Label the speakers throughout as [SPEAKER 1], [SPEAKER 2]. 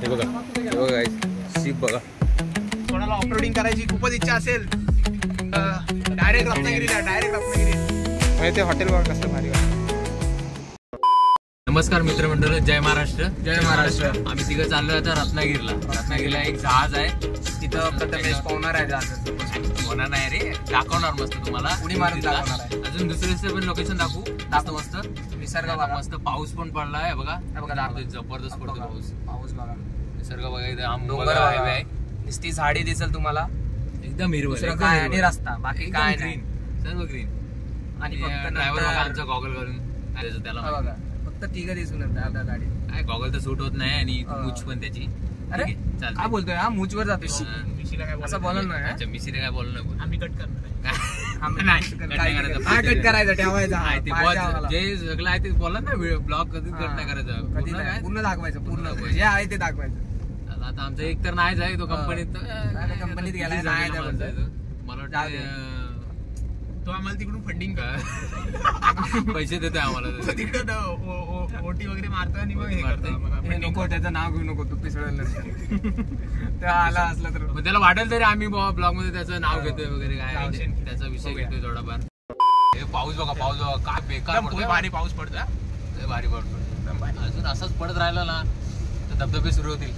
[SPEAKER 1] हे बघा शीप बघा.
[SPEAKER 2] कोणाला ऑफरोडिंग करायची खूपच इच्छा असेल डायरेक्ट रत्नागिरी ते हॉटेल बघा कसं भारी वाटतं.
[SPEAKER 1] नमस्कार मित्रमंडळ, जय महाराष्ट्र. जय महाराष्ट्र. आम्ही तिघं चाललोय आता रत्नागिरीला एक जहाज आहे
[SPEAKER 2] तिथं प्रथमेश पावणार आहे जहाज.
[SPEAKER 1] होणार नाही रे, दाखवणार मस्त तुम्हाला
[SPEAKER 2] उडी मारून दाखवणार आहे.
[SPEAKER 1] अजून दुसरे पण लोकेशन दाखवू मस्त निसर्ग मस्त. पाऊस पण पडलाय बघा जबरदस्त पडतो पाऊस बघा. निसर्ग बघा इथे डोंगर हायवे आहे,
[SPEAKER 2] नुसती झाडी दिसेल तुम्हाला
[SPEAKER 1] एकदम हिरवं
[SPEAKER 2] काय आणि रस्ता बाकी काय नाही,
[SPEAKER 1] सर्व ग्रीन. आणि ड्रायव्हर बघा आमचा गॉगल करून त्याला
[SPEAKER 2] फक्त तिघं दिसून येतात गाडीत.
[SPEAKER 1] काय गॉगल तर सूट होत नाही आणि मूछ पण त्याची.
[SPEAKER 2] अरे काय बोलतोय हा मूचवर जातो असं बोलत नाही.
[SPEAKER 1] मिशीला काय बोललं नाही,
[SPEAKER 2] आम्ही कट कट करायचं ठेवायचं
[SPEAKER 1] जे सगळं आहे ते बोलत ना, ब्लॉग कधीच कट नाही करायचं,
[SPEAKER 2] पूर्ण दाखवायचं. पूर्ण जे आहे ते दाखवायचं.
[SPEAKER 1] आता आमचं एक तर नाही जाय तो
[SPEAKER 2] कंपनीत गेलाय नाही
[SPEAKER 1] मला वाटतं
[SPEAKER 2] तो आम्हाला तिकडून फंडिंग
[SPEAKER 1] पैसे देतोय आम्हाला
[SPEAKER 2] तिकडं ओटी वगैरे मारतोय आणि मग हे करतोय. नको त्याचं नाव घेऊ नको, तू पिसळलं त्या आला असला तर
[SPEAKER 1] त्याला वाटेल तरी आम्ही ब्लॉग मध्ये त्याचं नाव घेतोय वगैरे काय त्याचा विषय घेतोय थोडाफार. पाऊस बघा काय बेकार पडतोय,
[SPEAKER 2] भारी पाऊस पडतो,
[SPEAKER 1] भारी पडतो. अजून असंच पडत राहिला ना तर धबधबे सुरू होतील.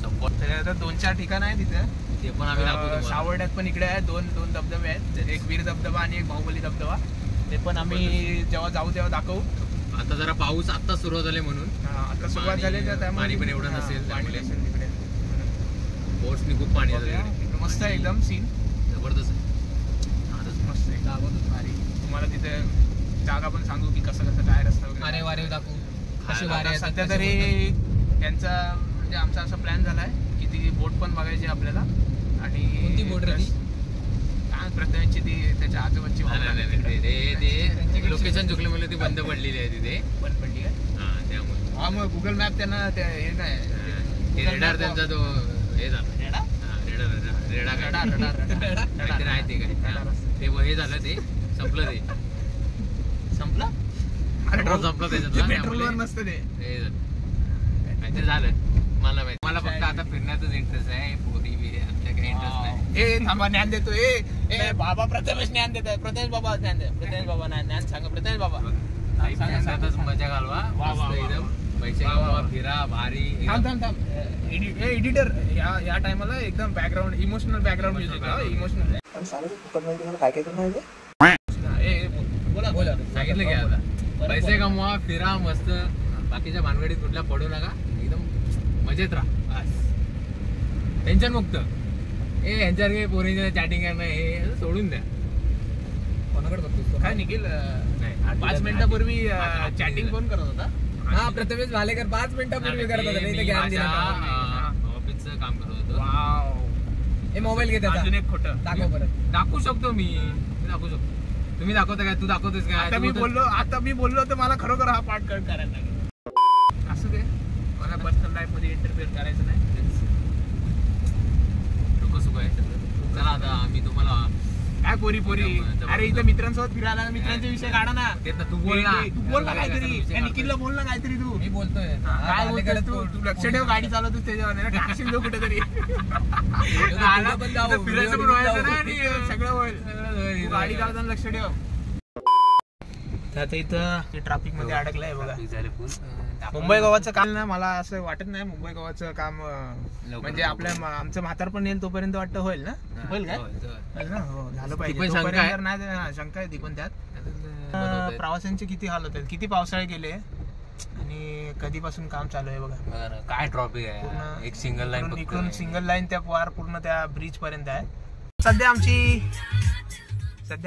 [SPEAKER 2] आता 2-4 ठिकाण आहे तिथे,
[SPEAKER 1] ते पण आम्ही दाखवतो.
[SPEAKER 2] सावर्ड्यात पण इकडे आहे दोन धबधबे आहेत, एक वीर धबधबा आणि एक बाहुबली धबधबा. ते पण आम्ही जेव्हा जाऊ तेव्हा दाखवू.
[SPEAKER 1] आता जरा पाऊस आता सुरुवात झाले म्हणून
[SPEAKER 2] आता सुरुवात झाली
[SPEAKER 1] पाणी पण एवढं नसेल
[SPEAKER 2] तिकडे.
[SPEAKER 1] बोट्सनी खूप पाणी
[SPEAKER 2] मस्त आहे एकदम सीन,
[SPEAKER 1] जबरदस्त
[SPEAKER 2] मस्त आहे. भारी. तुम्हाला तिथे जागा पण सांगू की कसं काय रस्ता वगैरे
[SPEAKER 1] वारे दाखवू.
[SPEAKER 2] सध्या तरी यांचा म्हणजे आमचा असा प्लॅन झालाय की ती बोट पण बघायची आपल्याला. आणि
[SPEAKER 1] बोट
[SPEAKER 2] काय प्रथमेशची ती त्याच्या आजोबाची
[SPEAKER 1] लोकेशन चुकलं म्हणलं ती बंद पडलेली आहे तिथे.
[SPEAKER 2] बंद पडली आहे
[SPEAKER 1] त्यामुळे
[SPEAKER 2] मग गुगल मॅप त्यांना हे नाही
[SPEAKER 1] रेडार त्यांचा तो हे झाला रेडा आहे ते काय ते हे झालं, ते संपलं त्याच्यात
[SPEAKER 2] पेट्रोलवर नसतं ते
[SPEAKER 1] काहीतरी झालं. मला फक्त आता फिरण्यातच इंटरेस्ट आहे, पोरी बिरी काही इंटरेस्ट नाही.
[SPEAKER 2] ए थांबा, ज्ञान देतो. ए बाबा प्रथमेश ज्ञान देत आहे. प्रथमेश बाबा ज्ञान ज्ञान सांगा. प्रथमेश बाबा
[SPEAKER 1] मजा घालवा, एकदम पैसे घालवा, फिरा भारी.
[SPEAKER 2] थांब एडिटर या टायमाला एकदम background emotional background music emotional काय बोला
[SPEAKER 1] सांगितलं की आता पैसे कमवा, फिरा मस्त, बाकीच्या भानगडीत कुठल्या पडू नका, एकदम मजेत राहा, टेन्शन मुक्त. यांच्यासारखे पोरींच्या चॅटिंग करणं हे सोडून द्या.
[SPEAKER 2] कोणाकडे बघतो काय निखिल 5 मिनिटापूर्वी चॅटिंग कोण करत होता?
[SPEAKER 1] हा प्रथमेश भालेकर 5 मिनिटापूर्वी करत होता, ऑफिसचं काम करत होतो.
[SPEAKER 2] हे मोबाईल घेत अजून एक खोटं
[SPEAKER 1] दाखवू शकतो मी दाखवू शकतो. तुम्ही दाखवता काय? तू दाखवतोस काय?
[SPEAKER 2] आता मी बोललो तर मला खरोखर हा पार्ट कट करायला लागेल. असं ते मला पर्सनल लाईफ मध्ये इंटरफेअर करायचं नाही.
[SPEAKER 1] डोकं सुख आहे. चला आता आम्ही तुम्हाला
[SPEAKER 2] काय पोरी अरे इथं मित्रांसोबत फिरायला, मित्रांचे विषय काढा ना.
[SPEAKER 1] तू बोल
[SPEAKER 2] ना काहीतरी, निखिलला बोल ना काहीतरी. तू
[SPEAKER 1] मी बोलतोय
[SPEAKER 2] काय बोलतोस? तू लक्ष ठेव गाडी चालवतोस त्याच्यावर टाकशील जो कुठेतरी. फिरायचं पण व्हायचं ना आणि सगळं होईल. गाडी चालवताना लक्ष ठेव. आता इथं ट्रॅफिक मध्ये अडकलाय बघा. मुंबई गोवाचं काम ना, मला असं वाटत नाही मुंबई गोवाचं काम म्हणजे आमचं म्हातार पण येईल तोपर्यंत वाटतं होईल ना. होईल काय हो झालं पाहिजे. शंका आहे ती पण. त्यात प्रवाशांचे किती हाल होतात, किती पावसाळे गेले आणि कधीपासून काम चालू आहे बघा.
[SPEAKER 1] काय ट्रॉफिक आहे. एक सिंगल लाईन
[SPEAKER 2] इकडून सिंगल लाईन त्या पार पूर्ण त्या ब्रिज पर्यंत आहे. सध्या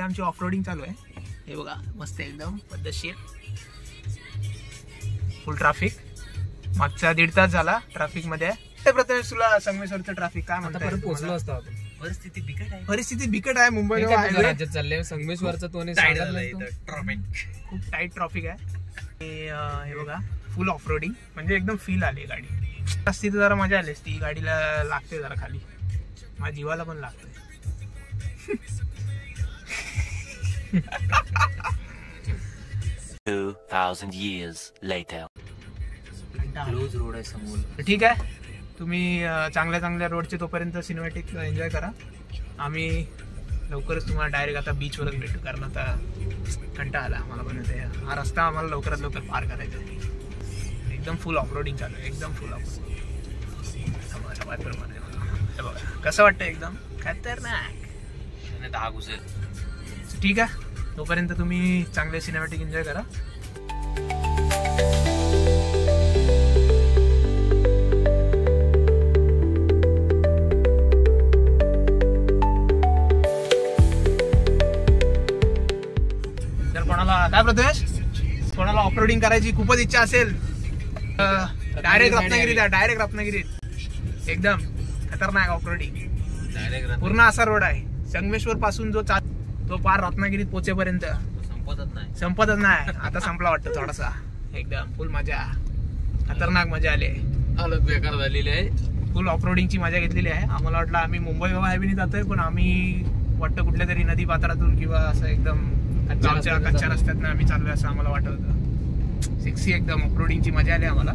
[SPEAKER 2] आमची ऑफरोडिंग चालू आहे. हे बघा मस्त एकदम पद्धतशीर, फुल ट्रॅफिक. मागचा 1.5 तास झाला ट्रॅफिक मध्ये. प्रथमेश तुला संगमेश्वरचं ट्रॅफिक काय म्हणतात?
[SPEAKER 1] पोहोचलो असतो.
[SPEAKER 2] परिस्थिती बिकट आहे मुंबई
[SPEAKER 1] राज्यात चालले. संगमेश्वरचा तो
[SPEAKER 2] खूप टाईट ट्रॅफिक आहे. हे बघा फुल ऑफरोडिंग म्हणजे एकदम फील आली गाडी. असती तर जरा मजा आली असती. गाडीला लागते जरा खाली, माझ्या जीवाला पण लागतंय.
[SPEAKER 3] 2000 years later.
[SPEAKER 2] कंटाळा.
[SPEAKER 1] क्लोज रोड आहे समोर.
[SPEAKER 2] तर ठीक आहे, तुम्ही चांगल्या चांगल्या रोडचे तोपर्यंत सिनेमॅटिक एन्जॉय करा. आम्ही लवकरच तुम्हाला डायरेक्ट आता बीचवरच भेटू, कारण आता कंटाळा आला आम्हाला. पण ते हा रस्ता आम्हाला लवकरात लवकर पार करायचा आहे. एकदम फुल ऑफरोडिंग चालू आहे, एकदम फुल ऑफरोडिंग. बघा कसं वाटतं, एकदम खतरनाक.
[SPEAKER 1] दहा घुसेल.
[SPEAKER 2] ठीक आहे, तोपर्यंत तुम्ही चांगले सिनेमॅटिक एन्जॉय करा. तर कोणाला काय प्रथमेश, कोणाला ऑफरोडिंग करायची खूपच इच्छा असेल, डायरेक्ट रत्नागिरीत एकदम खतरनाक ऑफरोडिंग. पूर्ण असा रोड आहे, संगमेश्वर पासून जो तो पार रत्नागिरीत पोहोचेपर्यंत संपतच नाही. आता संपला वाटतं थोडासा. एकदम फुल मजा, खतरनाक मजा आली.
[SPEAKER 1] हालत बेकार झालेली आहे.
[SPEAKER 2] फुल ऑफरोडिंगची मजा घेतलेली आहे. आम्हाला वाटलं आम्ही मुंबई गोवा हायवेने जातोय, पण आम्ही वाटतं कुठल्या तरी नदी पात्रातून किंवा असं एकदम कच्च्या रस्त्यातनं आम्ही चाललोय असं आम्हाला वाटत होतं. सेक्सी एकदम ऑफरोडिंगची मजा आली आम्हाला.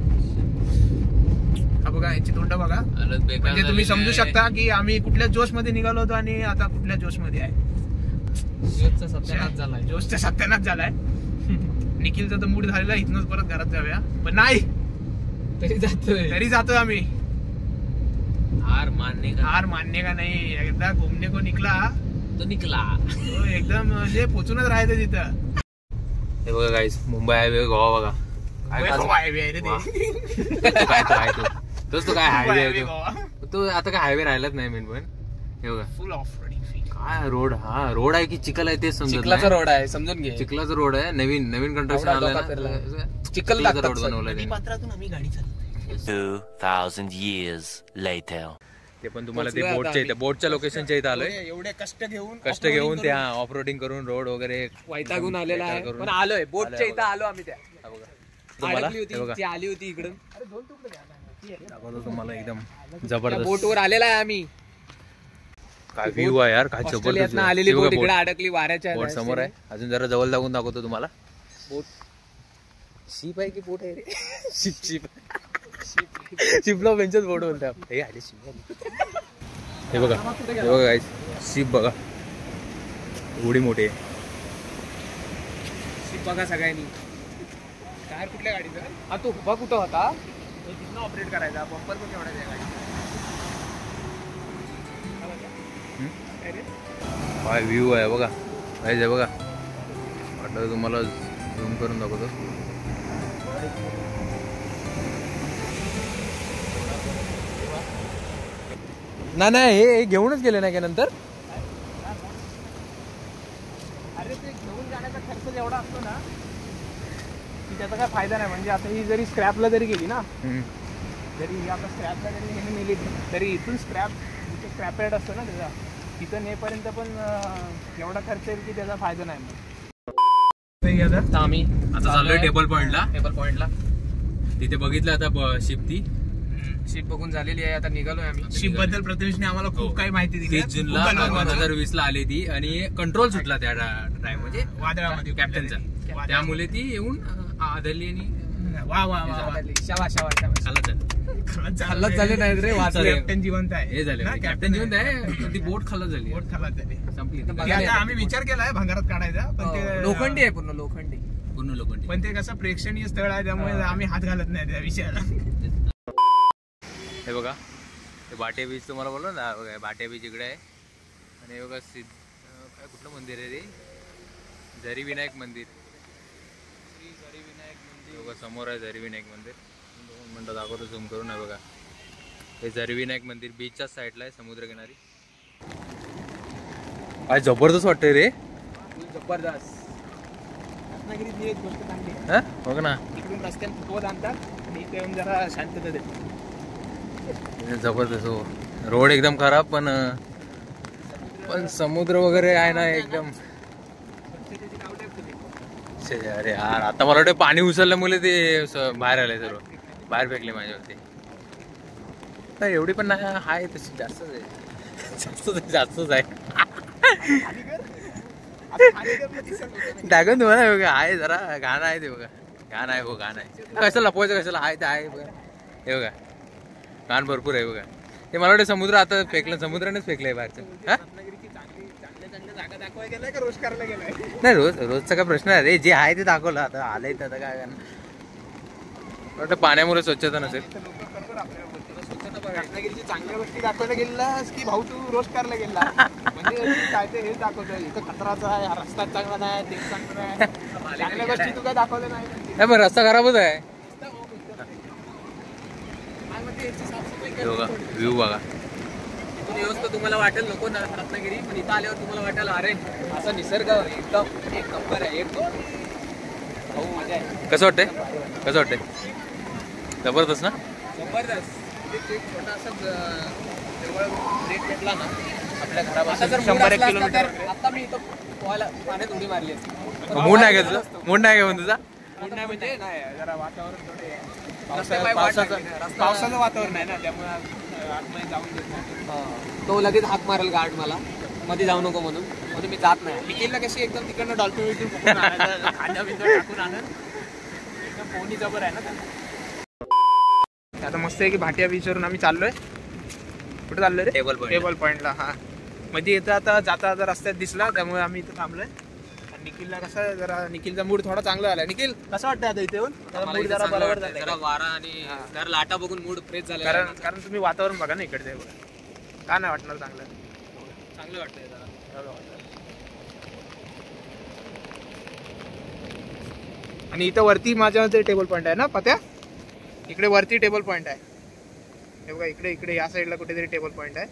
[SPEAKER 2] हा बघा, यांची तोंड बघा, म्हणजे तुम्ही समजू शकता की आम्ही कुठल्या जोश मध्ये निघालो होतो आणि आता कुठल्या जोश मध्ये आहे. जोशचा सत्यानाश झालाय. निखिलचा तर मूड झालेला, इथनच परत घरात जाऊया, पण नाही, तरी जातोय आम्ही.
[SPEAKER 1] हार
[SPEAKER 2] मानने का नाही, एकदा घुमने को निकला
[SPEAKER 1] तो निकला.
[SPEAKER 2] एकदम म्हणजे पोचूनच राहायचं तिथं.
[SPEAKER 1] हे बघा गाईस, मुंबई हायवे गोवा बघा.
[SPEAKER 2] हायवे आहे रे ते.
[SPEAKER 1] काय तोच तो काय हायवे तो आता काय हायवे राहिलाच नाही मेन. पण हे बघा
[SPEAKER 2] फुल ऑफ
[SPEAKER 1] काय रोड. हा रोड आहे की चिखल आहे ते समजत.
[SPEAKER 3] चिखलाचा रोड आहे, समजून घे.
[SPEAKER 1] चिखलाचा रोड आहे. नवीन कंस्ट्रक्शन आलं, चिखलाचा रोड बनवलाय.
[SPEAKER 2] पात्रातून आम्ही गाडी चालवतो.
[SPEAKER 4] 2000 years later.
[SPEAKER 1] ते पण तुम्हाला ते बोटच्या इथे, बोटच्या लोकेशनच्या इथे आलोय.
[SPEAKER 2] एवढे कष्ट
[SPEAKER 1] घेऊन त्या ऑफ रोडिंग करून रोड वगैरे
[SPEAKER 3] वैतागून आलेला आहे, पण आलोय बोटच्या इथं आलो आम्ही. त्या
[SPEAKER 1] तुम्हाला
[SPEAKER 3] ती आली होती इकडून,
[SPEAKER 1] तुम्हाला एकदम जबरदस्त
[SPEAKER 3] बोटवर आलेला आहे आम्ही.
[SPEAKER 1] काय व्ह्यू आहे यार, काय जबरदस्त
[SPEAKER 3] आलेली बोट इकडे अडकली वाऱ्याच्या.
[SPEAKER 1] बोट समोर आहे. अजून जरा जवळ जाऊन दाखवतो तुम्हाला.
[SPEAKER 3] बोट शिप आहे की बोट आहे रे?
[SPEAKER 1] शिपला बेंचच बोट बोलतात. हे बघा गाईस, शिप बघा एवढी मोठी आहे.
[SPEAKER 3] शिप बघा सगळ्यांनी.
[SPEAKER 2] टायर कुठल्या गाडीचं?
[SPEAKER 3] हा तो उभा कुठं होता?
[SPEAKER 2] तिथनं ऑपरेट करायचा. बंपर पण एवढा आहे गाडी.
[SPEAKER 1] काय व्ह्यू आहे बघा गाईस. हे बघा, वाटलं तुम्हाला झूम करून दाखवतो. नाही हे घेऊनच गेले नाही का नंतर.
[SPEAKER 2] अरे ते घेऊन जाण्याचा खर्च एवढा असतो ना की त्याचा काय फायदा नाही. म्हणजे आता ही जरी स्क्रॅपला जरी गेली ना, जरी आता स्क्रॅपला जरी हे नेली तरी इथून जिथे स्क्रॅप यार्ड असतो ना त्याचा, तिथं नेपर्यंत पण एवढा खर्च येईल की त्याचा फायदा नाही.
[SPEAKER 3] आम्ही
[SPEAKER 1] आता चाललोय टेबल पॉइंटला. तिथे बघितलं आता
[SPEAKER 3] शिप बघून झालेली आहे. आता निघालोय आम्ही.
[SPEAKER 2] शिप बद्दल प्रथमेशने आम्हाला खूप काही माहिती दिली.
[SPEAKER 1] 30 जूनला 2020 आली ती आणि कंट्रोल सुटला त्या ड्राईव्ह म्हणजे
[SPEAKER 2] वादळामध्ये
[SPEAKER 1] कॅप्टनचा. त्यामुळे ती येऊन आदरली आणि
[SPEAKER 3] शाबास
[SPEAKER 2] खाल्लाच झाले नाही रे. कॅप्टन जिवंत आहे.
[SPEAKER 1] हे झाले कॅप्टन जिवंत आहे. ती बोट खाल्ला झाली. संपली.
[SPEAKER 2] आता आम्ही विचार केलाय भंगारात काढायचा, पण ते
[SPEAKER 3] लोखंडी आहे, पूर्ण लोखंडी.
[SPEAKER 2] पण ते कसं प्रेक्षणीय स्थळ आहे त्यामुळे आम्ही हात घालत नाही त्या विषयाला.
[SPEAKER 1] हे बघा, हे बाटे बीच तुम्हाला बोललो ना, बघा बाटे बीच इकडे आहे. आणि हे बघा काय कुठलं मंदिर आहे रे? झरी विनायक मंदिर. बघा समोर आहे झरी विनायक मंदिर. 2 मिनिटं दाखवतो झूम करून. आहे बघा, हे झरी विनायक मंदिर बीचच्या साईडला आहे, समुद्रकिनारी. काय जबरदस्त वाटतंय रे.
[SPEAKER 3] जबरदस्त. रत्नागिरीत एक गोष्ट चांगली
[SPEAKER 1] आहे बघ ना,
[SPEAKER 2] इकडून रस्त्यात फुटवत आणतात आणि इथे येऊन जरा शांतता देतात.
[SPEAKER 1] जबरदस्त. हो, रोड एकदम खराब, पण समुद्र वगैरे आहे ना एकदम. अरे यार, आता मला वाटतं पाणी उचलल्यामुळे ते बाहेर आले, सर्व बाहेर फेकले माझ्यावरती. तर एवढी पण नाही आहे, तशी जास्तच आहे. टाकून तुम्हाला बघा, आहे जरा घाण आहे ते. बघा घाण आहे. हो घाण आहे. कशाला लपवायचं, कशाला आहे ते आहे. हे बघा घाण भरपूर आहे बघा. ते मला वाटतं समुद्र आता फेकलं, समुद्रानेच फेकलंय बाहेरचं. हा
[SPEAKER 2] रत्नागिरीची चांगल्या जागा दाखवायला गेलाय का रोज करायला गेलाय?
[SPEAKER 1] नाही रोजचा काय प्रश्न आहे रे, जे आहे ते दाखवलं. आता आलंय तर आता काय करणार. वाटतं पाण्यामुळे स्वच्छता नसेल.
[SPEAKER 2] रत्नागिरीची चांगल्या गोष्टी दाखवायला गेलास की भाऊ तू रोज करायला गेला? म्हणजे काय ते हेच दाखवतोय, इथं खतराचा आहे, हा रस्ता चांगला नाही, ते चांगलं आहे. चांगल्या गोष्टी तू काय दाखवल्या नाही.
[SPEAKER 1] पण रस्ता खराबच आहे. व्ह्यू बघा.
[SPEAKER 3] व्यवस्था तुम्हाला वाटेल नको ना रत्नागिरी, पण इथं आल्यावर तुम्हाला वाटेल अरे असा निसर्ग एकदम एक नंबर आहे. एक भाऊ मजा आहे.
[SPEAKER 1] कसं वाटतंय, कसं वाटतंय? जबरदस्त ना.
[SPEAKER 3] जबरदस्त. एक छोटासा ब्रेक भेटला ना आपल्या
[SPEAKER 2] आता
[SPEAKER 3] घरापासून
[SPEAKER 2] जर
[SPEAKER 3] 100
[SPEAKER 2] किलोमीटर
[SPEAKER 3] आता मी इथं पाण्यात उडी मारली असती.
[SPEAKER 1] मूड नाही का तुझा? मूड नाही का तुझा?
[SPEAKER 2] मूड नाही म्हणजे नाही, जरा वातावरण थोडे
[SPEAKER 3] रस्त्यापायी वाट लागली. रस्ता-
[SPEAKER 2] पावसाचं वातावरण आहे ना, त्यामुळे आतमध्ये जाऊन देत नाही.
[SPEAKER 3] तो लगेच हाक मारेल गार्ड मला मध्ये जाऊ नको म्हणून मी जात नाही.
[SPEAKER 2] निखिलला कशी एकदम तिकडनं डॉल्फिन विल्फिन पकडून आणायचं, खांद्या बिंद्या टाकून आणत एकदम पोहणी जबर आहे ना त्याला. आता मस्त आहे की भाटिया बीचवरून आम्ही चाललोय. कुठे चाललोय रे? टेबल पॉईंटला. हा मध्ये येतं आता जाता रस्त्यात दिसला, त्यामुळे आम्ही इथं थांबलोय. आणि निखिलला कसं जरा निखिलचा मूड थोडा चांगला झाला. निखिल कसं वाटतं आता इथे येऊन?
[SPEAKER 3] मला
[SPEAKER 2] मूड
[SPEAKER 3] इथं
[SPEAKER 2] जरा
[SPEAKER 3] चांगलं
[SPEAKER 2] बरोबर
[SPEAKER 3] वाटतंय.
[SPEAKER 2] झालाय
[SPEAKER 3] जरा वारा आणि जरा लाटा बघून मूड फ्रेश झाला.
[SPEAKER 2] कारण तुम्ही वातावरण बघा ना इकडचे. का नाही वाटणार चांगलं?
[SPEAKER 3] चांगलं वाटतंय जरा.
[SPEAKER 2] आणि इथं वरती माझ्या ते टेबल पॉईंट आहे ना पत्या, इकडे वरती टेबल पॉईंट आहे. हे बघा इकडे या साईडला कुठेतरी टेबल पॉईंट आहे.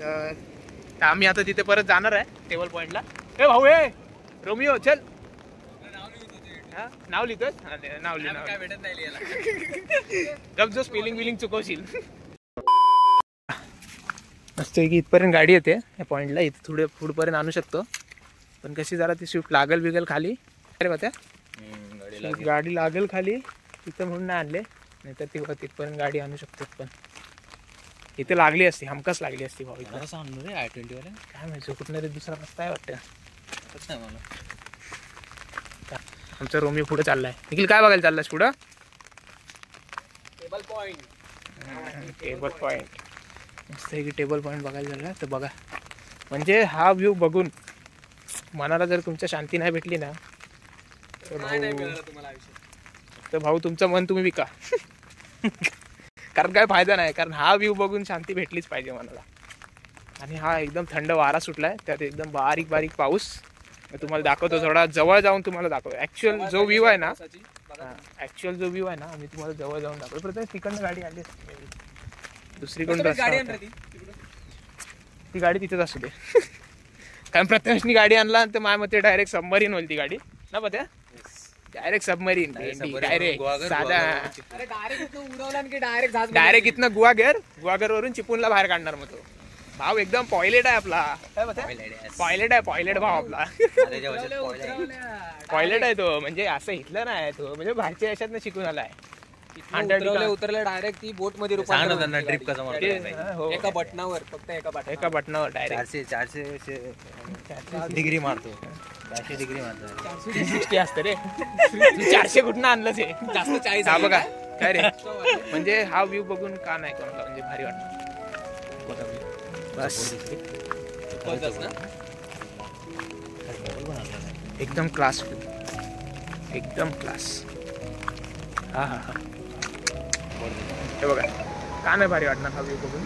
[SPEAKER 2] तर आम्ही आता तिथे परत जाणार आहे टेबल पॉईंटला. ए भाऊ ए रोमिओ चल. नाव लिहितोय? नाव
[SPEAKER 3] काय भेटत नाही लिहायला.
[SPEAKER 2] जब जो स्पेलिंग चुकवशील. मस्त की इथपर्यंत गाडी येते या पॉईंटला. इथे थोडे पुढपर्यंत आणू शकतो, पण कशी जरा ती स्विफ्ट लागल बिगल खाली. अरे बघा गाडी लागेल खाली तिथं म्हणून नाही आणले, नाहीतर ती तिथपर्यंत गाडी आणू शकतो. पण इथे लागली असती, हमखास लागली असती भाऊ. इथं
[SPEAKER 1] कसं आणलो रे I-20 वाले?
[SPEAKER 2] काय माहिती कुठनं तरी दुसरा रस्ता आहे वाटतं.
[SPEAKER 1] नाही मला.
[SPEAKER 2] आमचा रोमिओ पुढे चाललाय. निखिल काय बघायला चाललास पुढं?
[SPEAKER 3] Table point.
[SPEAKER 2] टेबल पॉईंट मस्त आहे की. टेबल पॉईंट बघायला झाला तर बघा. म्हणजे हा व्ह्यू बघून मनाला जर तुमच्या शांती नाही भेटली ना
[SPEAKER 3] नाही मिळालं तुम्हाला आयुष्यात.
[SPEAKER 2] तर भाऊ तुमचं मन तुम्ही विका. कारण काय फायदा नाही, कारण हा व्ह्यू बघून शांती भेटलीच पाहिजे मनाला. आणि हा एकदम थंड वारा सुटलाय, त्यात एकदम बारीक बारीक पाऊस. तुम्हाला दाखवतो, थोडा जवळ जाऊन तुम्हाला दाखवतो. ऍक्च्युअल जो व्ह्यू आहे ना, ऍक्च्युअल जो व्ह्यू आहे ना, आम्ही तुम्हाला जवळ जाऊन दाखवतो. प्रत्येक तिकडनं गाडी आली असते, दुसरीकडून रस्ता होता. ती गाडी तिथेच असू दे. कारण प्रत्येकाने गाडी आणला तर माझ्या मते डायरेक्ट सबमरीन होईल ती गाडी ना. पत्या डायरेक्ट सबमरीन डायरेक्ट साधा. डायरेक्ट इथनं गुहागर वरून चिपळूणला बाहेर काढणार. मग तो भाव एकदम पॉयलेट आहे आपला. पॉयलेट भाव आपला. पॉयलेट आहे तो, म्हणजे असं इथलं नाही तो, म्हणजे बाहेरच्या याच्यातनं शिकून आलाय.
[SPEAKER 3] उतरले डायरेक्ट ती बोट मध्ये
[SPEAKER 1] ट्रिप कसं मारतो?
[SPEAKER 3] एका बटनावर, फक्त
[SPEAKER 2] एका बटनावर डायरेक्ट
[SPEAKER 1] 400 डिग्री मारतो. 400 डिग्री मारतो.
[SPEAKER 2] 360 असतं रे. 400 कुठनं आणलं ते?
[SPEAKER 3] जास्त 40.
[SPEAKER 2] हा बघा काय रे, म्हणजे हा व्ह्यू बघून का नाही कोणाला म्हणजे भारी वाटतं. बस एकदम क्लास व्ह्यू, एकदम क्लास. हा हा हा हे बघा का नाही भारी वाटणार हा व्ह्यू बघून.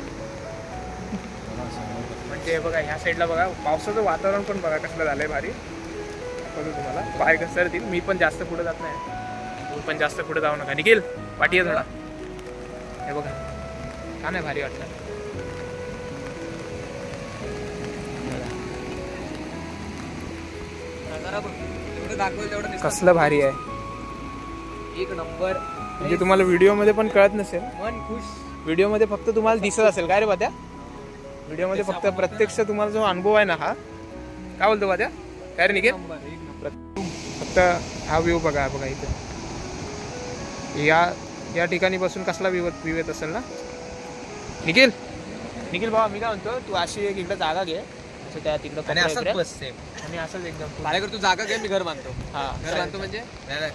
[SPEAKER 2] म्हणजे बघा ह्या साईडला बघा पावसाचं वातावरण पण बघा कसलं झालंय भारी. बघू तुम्हाला पाय घसरतील. मी पण जास्त पुढे जात नाही, तुम्ही पण जास्त पुढे जाऊ नका. निखिल पाठी आहे थोडा. हे बघा का नाही भारी वाटणार. कसलं भारी आहे,
[SPEAKER 3] एक नंबर.
[SPEAKER 2] म्हणजे तुम्हाला व्हिडिओमध्ये पण कळत नसेल.
[SPEAKER 3] मन खुश.
[SPEAKER 2] व्हिडिओमध्ये फक्त तुम्हाला दिसत असेल काय रे बात्या. व्हिडिओमध्ये फक्त प्रत्यक्ष तुम्हाला जो अनुभव आहे ना, हा काय बोलतो बात्या काय रे निखिल. फक्त हा व्ह्यू बघा. बघा इथं या ठिकाणी बसून कसला व्ह्यू येत असेल ना. निखिल भाऊ मी काय म्हणतो, तू अशी एक इकडे जागा घे, असं त्या तिकडं
[SPEAKER 1] आणि असंच
[SPEAKER 2] कोपऱ्याकडे.
[SPEAKER 1] बस सेम.
[SPEAKER 2] आणि असंच एकदम
[SPEAKER 3] भाडेकर तू जागा घे, मी घर बांधतो.
[SPEAKER 2] हा
[SPEAKER 3] घर बांधतो म्हणजे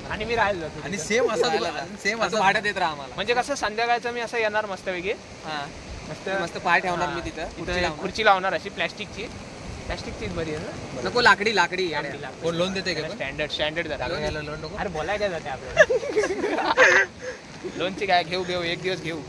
[SPEAKER 2] आणि मी राहिलो जातो
[SPEAKER 1] आणि
[SPEAKER 2] तिथं.
[SPEAKER 1] सेम असं सेम
[SPEAKER 3] असं
[SPEAKER 1] असं
[SPEAKER 3] भाड्यात येत राहा आम्हाला.
[SPEAKER 2] म्हणजे कसं संध्याकाळचं मी असं येणार मस्तपैकी
[SPEAKER 3] हा
[SPEAKER 2] मस्त
[SPEAKER 3] मस्त पाय ठेवणार मी तिथं.
[SPEAKER 2] तिथं
[SPEAKER 3] खुर्ची लावणार.
[SPEAKER 2] खुर्ची लावणार अशी प्लॅस्टिकचीच बरी आहे ना.
[SPEAKER 3] नको लाकडी
[SPEAKER 1] कोण लोन देते का
[SPEAKER 2] स्टँडर्ड जरा
[SPEAKER 1] जागा घ्यायला लोन नको.
[SPEAKER 2] अरे बोलाय काय जाते आपल्याला लोनची काय घेऊ एक दिवस घेऊ